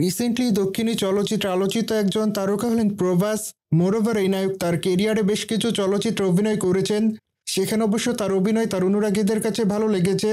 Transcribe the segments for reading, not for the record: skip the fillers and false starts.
Recently দক্ষিণী চলচ্চিত্রে আলোচিত একজন তারকা হলেন প্রভাস। মোরওভার এই নায়ক তার কেরিয়ারে বেশ কিছু চলচ্চিত্রে অভিনয় করেছেন। সেখানে অবশ্য তার অভিনয় তার অনুরাগীদের কাছে ভালো লেগেছে,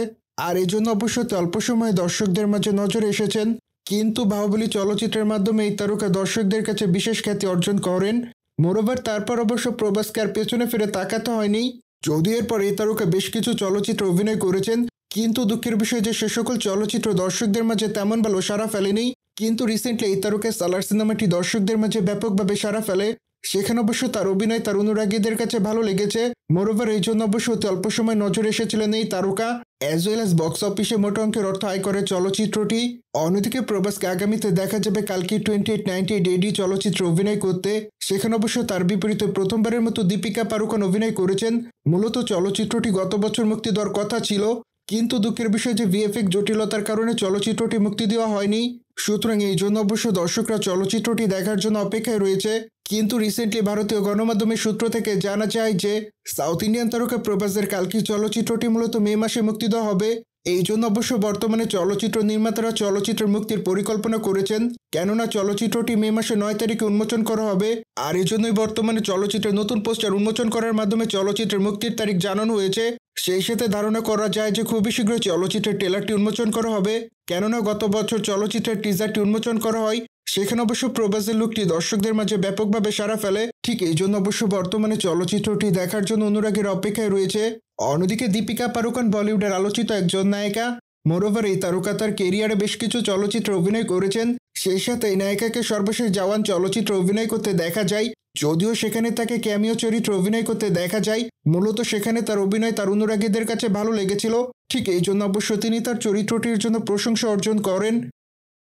আর এই জন্য অবশ্য অল্প সময়ে দর্শকদের মাঝে নজরে এসেছেন। কিন্তু বাহুবলী চলচ্চিত্রের মাধ্যমে এই তারকা দর্শকদের কাছে বিশেষ খ্যাতি অর্জন করেন। মোরওভার তারপর অবশ্য প্রভাসকে আর পেছনে ফিরে তাকাতে হয়নি। যদিও এরপর এই তারকা বেশ কিছু চলচ্চিত্রে অভিনয় করেছেন, কিন্তু দুঃখের বিষয় যে সে সকল চলচ্চিত্র দর্শকদের মাঝে তেমন ভালো সাড়া ফেলেনি। কিন্তু রিসেন্টলি এই তারকা সালার সিনেমাটি দর্শকদের মাঝে ব্যাপকভাবে সাড়া ফেলে। সেখানে অবশ্য তার অভিনয় তার অনুরাগীদের কাছে ভালো লেগেছে। মোরওভার এই জন্য অবশ্য অতি অল্প সময় নজরে এসেছিলেন এই তারকা, অ্যাজ ওয়েল অ্যাজ বক্স অফিসে মোটা অঙ্কের অর্থ আয় করে চলচ্চিত্রটি। অন্যদিকে প্রভাসকে আগামীতে দেখা যাবে কালকি 2898 এডি চলচ্চিত্রে অভিনয় করতে। সেখানে অবশ্য তার বিপরীতে প্রথমবারের মতো দীপিকা পাড়ুকোন অভিনয় করেছেন। মূলত চলচ্চিত্রটি গত বছর মুক্তি দেওয়ার কথা ছিল, কিন্তু দুঃখের বিষয় যে ভিএফএক্স জটিলতার কারণে চলচ্চিত্রটি মুক্তি দেওয়া হয়নি। সুতরাং এই জন্য অবশ্য দর্শকরা চলচ্চিত্রটি দেখার জন্য অপেক্ষায় রয়েছে। কিন্তু রিসেন্টলি ভারতীয় গণমাধ্যমের সূত্র থেকে জানা যায় যে সাউথ ইন্ডিয়ান তারকা প্রভাসের কালকি চলচ্চিত্রটি মূলত মে মাসে মুক্তি দেওয়া হবে। এই জন্য অবশ্য বর্তমানে চলচ্চিত্র নির্মাতারা চলচ্চিত্রের মুক্তির পরিকল্পনা করেছেন, কেননা চলচ্চিত্রটি মে মাসে 9 তারিখে উন্মোচন করা হবে। আর এই জন্যই বর্তমানে চলচ্চিত্রের নতুন পোস্টার উন্মোচন করার মাধ্যমে চলচ্চিত্রের মুক্তির তারিখ জানানো হয়েছে। সেই সাথে ধারণা করা যায় যে খুবই শীঘ্রই চলচ্চিত্রের ট্রেলারটি উন্মোচন করা হবে, কেননা গত বছর চলচ্চিত্রের টিজারটি উন্মোচন করা হয়। সেখানে অবশ্য প্রভাসের লুকটি দর্শকদের মাঝে ব্যাপকভাবে সাড়া ফেলে। ঠিক এই জন্য অবশ্য বর্তমানে চলচ্চিত্রটি দেখার জন্য অনুরাগীর অপেক্ষায় রয়েছে। অন্যদিকে দীপিকা পাড়ুকোন বলিউডের আলোচিত একজন নায়িকা। মোরওভার এই তারকা তার কেরিয়ারে বেশ কিছু চলচ্চিত্রে অভিনয় করেছেন। সেই সাথে এই নায়িকাকে সর্বশেষ জওয়ান চলচ্চিত্রে অভিনয় করতে দেখা যায়। যদিও সেখানে তাকে ক্যামিও চরিত্রে অভিনয় করতে দেখা যায়, মূলত সেখানে তার অভিনয় তার অনুরাগীদের কাছে ভালো লেগেছিল। ঠিক এই জন্য অবশ্য তিনি তার চরিত্রটির জন্য প্রশংসা অর্জন করেন।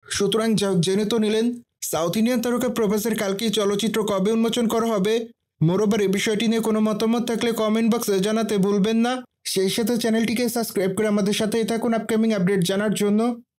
সুতরাং জেনে তো নিলেন সাউথ ইন্ডিয়ান তারকা প্রভাসের কালকেই চলচ্চিত্র কবে উন্মোচন করা হবে। মোরওভার এই বিষয়টি নিয়ে কোনো মতামত থাকলে কমেন্ট বক্সে জানাতে ভুলবেন না। সেই সাথে চ্যানেলটিকে সাবস্ক্রাইব করে আমাদের সাথেই থাকুন আপকামিং আপডেট জানার জন্য।